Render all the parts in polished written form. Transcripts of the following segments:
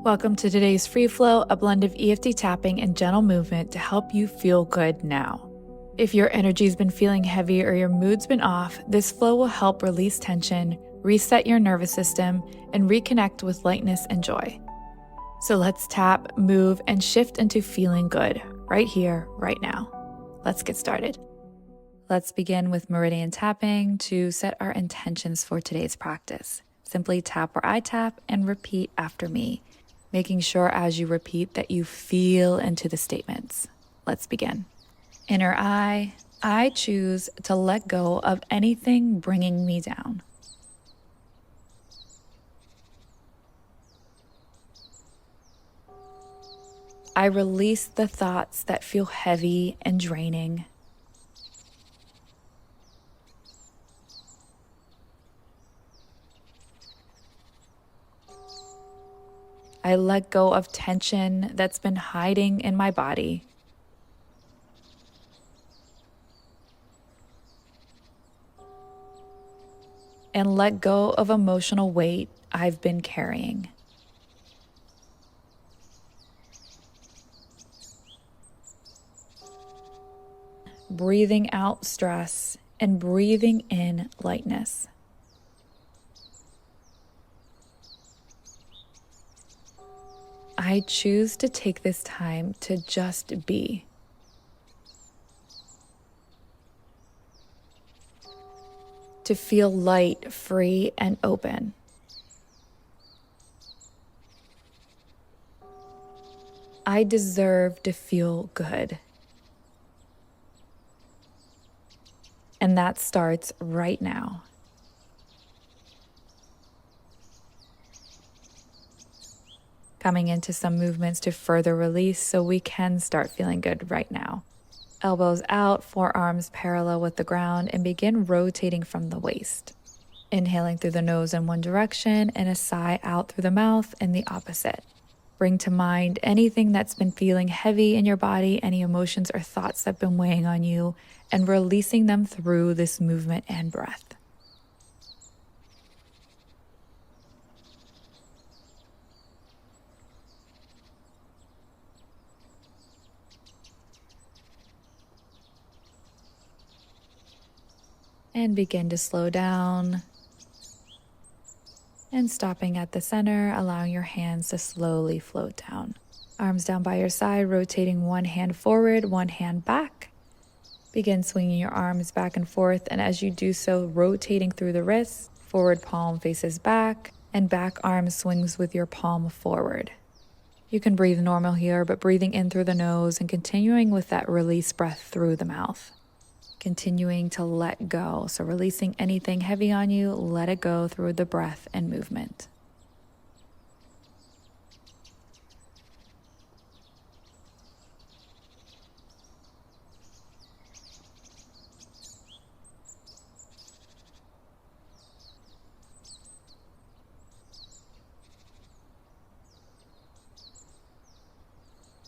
Welcome to today's Free Flow, a blend of EFT tapping and gentle movement to help you feel good now. If your energy's been feeling heavy or your mood's been off, this flow will help release tension, reset your nervous system, and reconnect with lightness and joy. So let's tap, move, and shift into feeling good right here, right now. Let's get started. Let's begin with meridian tapping to set our intentions for today's practice. Simply tap where I tap and repeat after me, making sure as you repeat that you feel into the statements. Let's begin. Inner eye, I choose to let go of anything bringing me down. I release the thoughts that feel heavy and draining. I let go of tension that's been hiding in my body. And let go of emotional weight I've been carrying. Breathing out stress and breathing in lightness. I choose to take this time to just be. To feel light, free, and open. I deserve to feel good. And that starts right now. Coming into some movements to further release so we can start feeling good right now. Elbows out, forearms parallel with the ground, and begin rotating from the waist. Inhaling through the nose in one direction and a sigh out through the mouth in the opposite. Bring to mind anything that's been feeling heavy in your body, any emotions or thoughts that have been weighing on you, and releasing them through this movement and breath. And begin to slow down and stopping at the center, allowing your hands to slowly float down. Arms down by your side, rotating one hand forward, one hand back. Begin swinging your arms back and forth, and as you do so, rotating through the wrists, forward palm faces back, and back arm swings with your palm forward. You can breathe normal here, but breathing in through the nose and continuing with that release breath through the mouth. Continuing to let go. So releasing anything heavy on you, let it go through the breath and movement.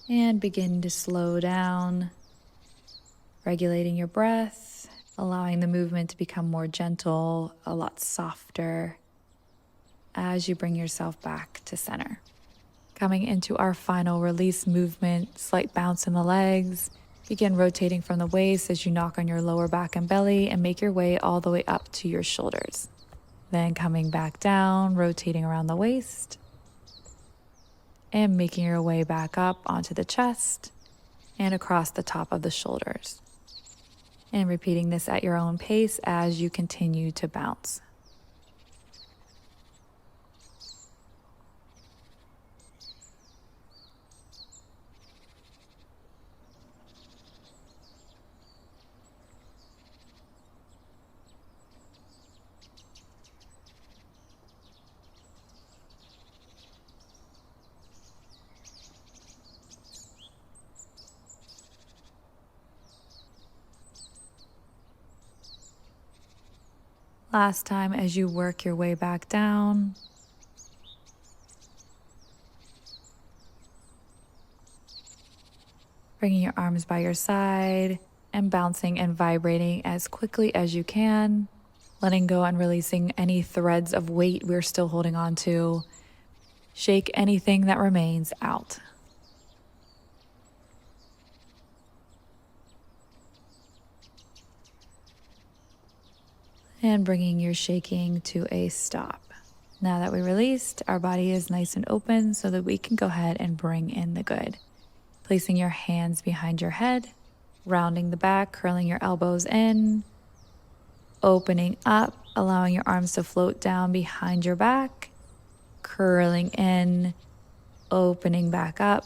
And begin to slow down. Regulating your breath, allowing the movement to become more gentle, a lot softer as you bring yourself back to center. Coming into our final release movement, slight bounce in the legs. Begin rotating from the waist as you knock on your lower back and belly and make your way all the way up to your shoulders. Then coming back down, rotating around the waist and making your way back up onto the chest and across the top of the shoulders. And repeating this at your own pace as you continue to bounce. Last time as you work your way back down. Bringing your arms by your side and bouncing and vibrating as quickly as you can. Letting go and releasing any threads of weight we're still holding on to. Shake anything that remains out. And bringing your shaking to a stop. Now that we released, our body is nice and open so that we can go ahead and bring in the good. Placing your hands behind your head, rounding the back, curling your elbows in, opening up, allowing your arms to float down behind your back, curling in, opening back up,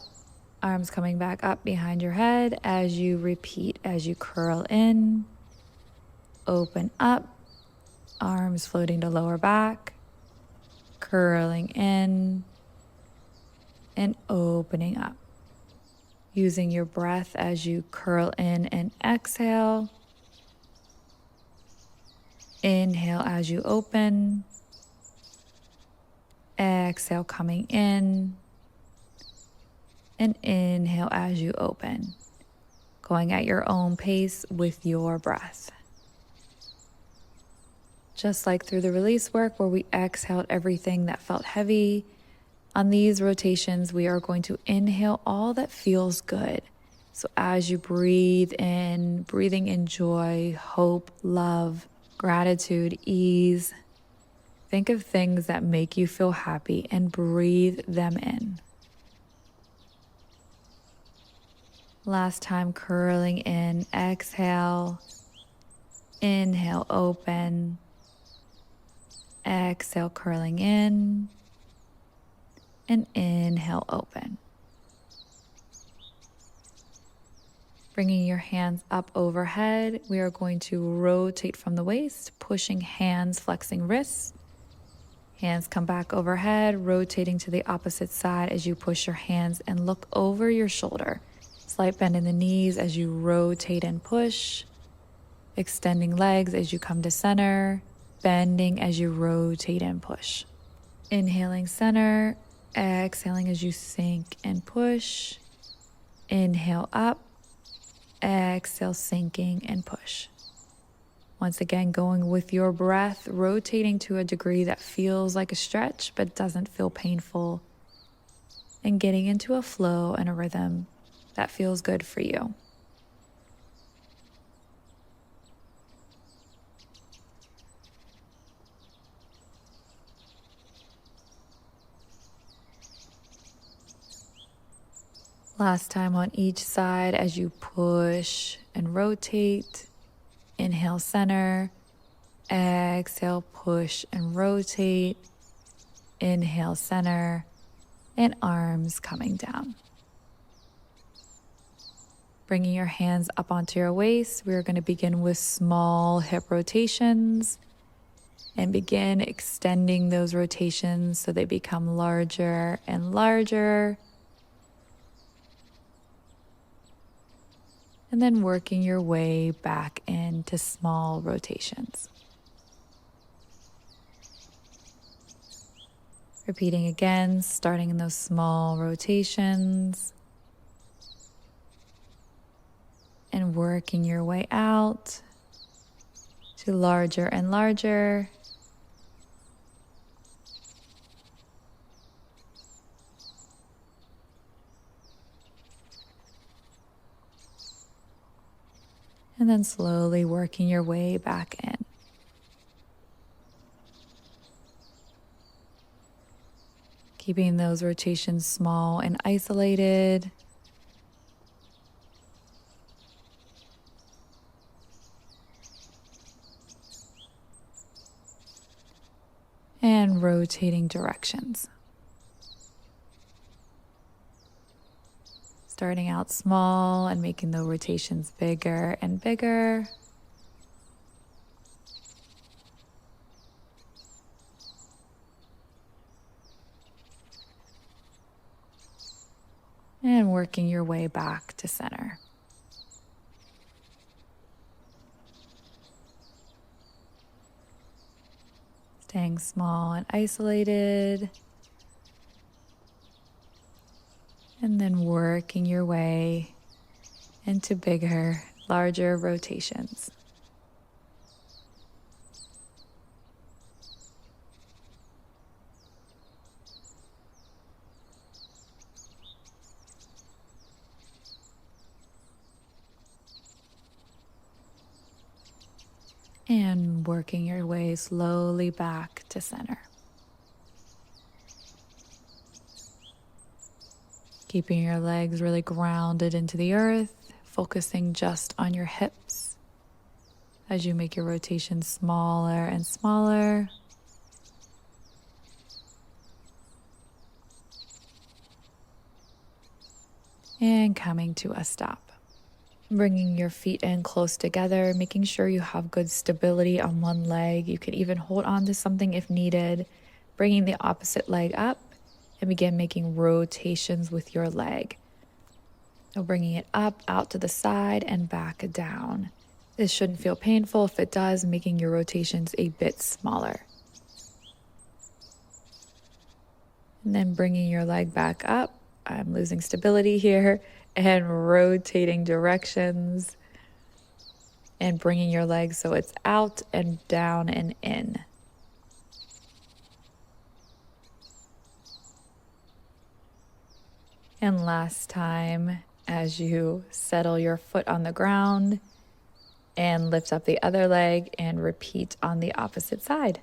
arms coming back up behind your head as you repeat, as you curl in, open up, arms floating to lower back, curling in, and opening up. Using your breath as you curl in and exhale. Inhale as you open. Exhale coming in. And inhale as you open. Going at your own pace with your breath. Just like through the release work where we exhaled everything that felt heavy, on these rotations, we are going to inhale all that feels good. So as you breathe in, breathing in joy, hope, love, gratitude, ease, think of things that make you feel happy and breathe them in. Last time, curling in, exhale, inhale, open, exhale, curling in, and inhale, open. Bringing your hands up overhead, we are going to rotate from the waist, pushing hands, flexing wrists. Hands come back overhead, rotating to the opposite side as you push your hands and look over your shoulder. Slight bend in the knees as you rotate and push. Extending legs as you come to center, bending as you rotate and push. Inhaling center. Exhaling as you sink and push. Inhale up. Exhale, sinking and push. Once again, going with your breath, rotating to a degree that feels like a stretch but doesn't feel painful. And getting into a flow and a rhythm that feels good for you. Last time on each side as you push and rotate. Inhale, center. Exhale, push and rotate. Inhale, center. And arms coming down. Bringing your hands up onto your waist, we're going to begin with small hip rotations. And begin extending those rotations so they become larger and larger. And then working your way back into small rotations. Repeating again, starting in those small rotations. And working your way out to larger and larger. And then slowly working your way back in. Keeping those rotations small and isolated. And rotating directions. Starting out small and making the rotations bigger and bigger. And working your way back to center. Staying small and isolated. And then working your way into bigger, larger rotations. And working your way slowly back to center. Keeping your legs really grounded into the earth, focusing just on your hips as you make your rotation smaller and smaller. And coming to a stop. Bringing your feet in close together, making sure you have good stability on one leg. You can even hold on to something if needed. Bringing the opposite leg up and begin making rotations with your leg. So bringing it up, out to the side, and back down. This shouldn't feel painful. If it does, making your rotations a bit smaller. And then bringing your leg back up. I'm losing stability here. And rotating directions. And bringing your leg so it's out and down and in. And last time, as you settle your foot on the ground and lift up the other leg and repeat on the opposite side.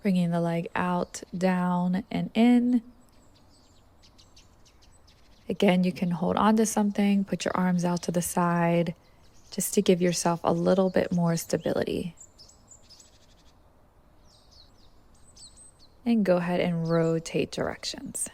Bringing the leg out, down, and in. Again, you can hold on to something, put your arms out to the side, just to give yourself a little bit more stability. And go ahead and rotate directions.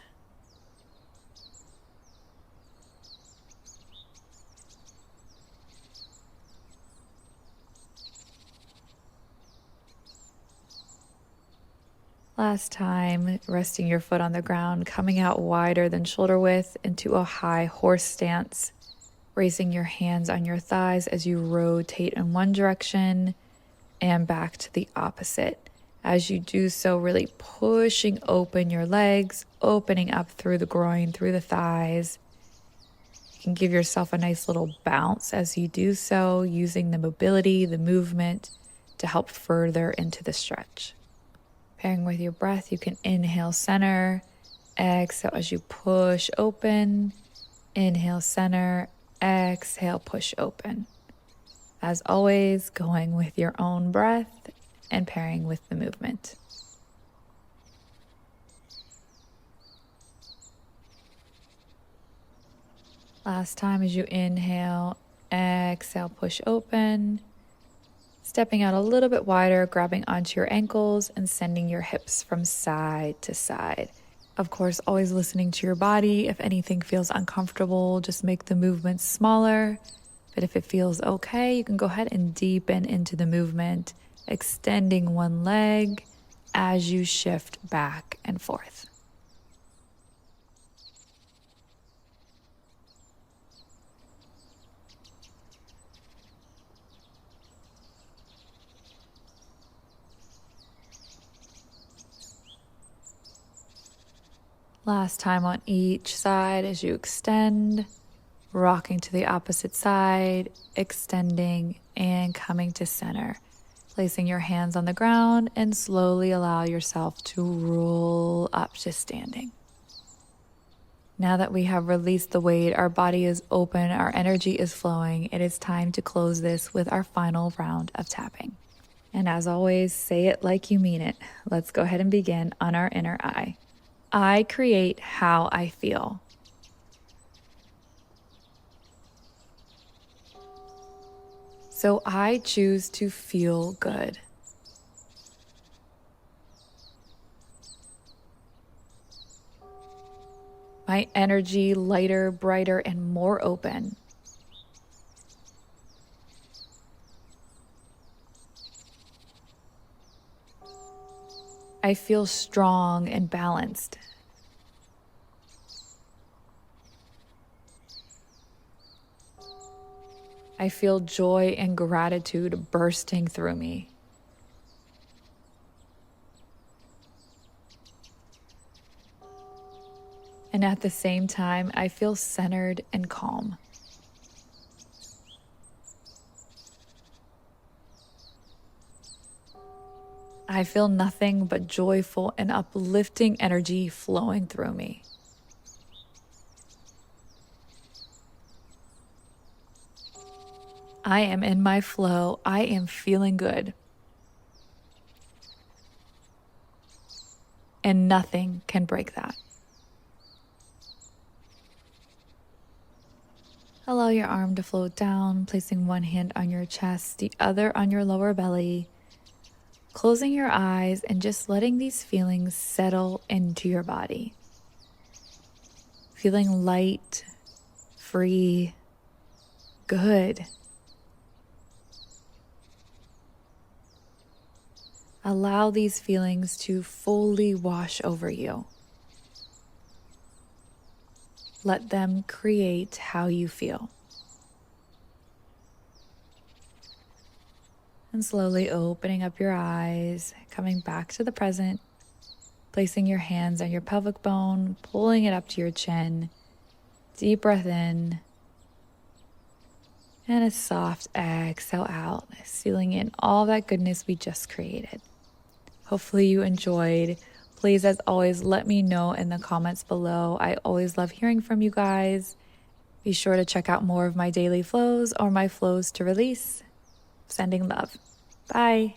Last time, resting your foot on the ground, coming out wider than shoulder width into a high horse stance, raising your hands on your thighs as you rotate in one direction and back to the opposite. As you do so, really pushing open your legs, opening up through the groin, through the thighs. You can give yourself a nice little bounce as you do so, using the mobility, the movement to help further into the stretch. Pairing with your breath, you can inhale center, exhale as you push open, inhale center, exhale push open. As always, going with your own breath and pairing with the movement. Last time as you inhale, exhale push open. Stepping out a little bit wider, grabbing onto your ankles and sending your hips from side to side. Of course, always listening to your body. If anything feels uncomfortable, just make the movements smaller. But if it feels okay, you can go ahead and deepen into the movement, extending one leg as you shift back and forth. Last time on each side as you extend, rocking to the opposite side, extending and coming to center. Placing your hands on the ground and slowly allow yourself to roll up to standing. Now that we have released the weight, our body is open, our energy is flowing, it is time to close this with our final round of tapping. And as always, say it like you mean it. Let's go ahead and begin on our inner eye. I create how I feel. So I choose to feel good. My energy lighter, brighter, and more open. I feel strong and balanced. I feel joy and gratitude bursting through me. And at the same time, I feel centered and calm. I feel nothing but joyful and uplifting energy flowing through me. I am in my flow. I am feeling good. and nothing can break that. Allow your arm to float down, placing one hand on your chest, the other on your lower belly, closing your eyes and just letting these feelings settle into your body. Feeling light, free, good. Allow these feelings to fully wash over you. Let them create how you feel. And slowly opening up your eyes, coming back to the present, placing your hands on your pelvic bone, pulling it up to your chin. Deep breath in. And a soft exhale out, sealing in all that goodness we just created. Hopefully you enjoyed. Please, as always, let me know in the comments below. I always love hearing from you guys. Be sure to check out more of my daily flows or my flows to release. Sending love. Bye.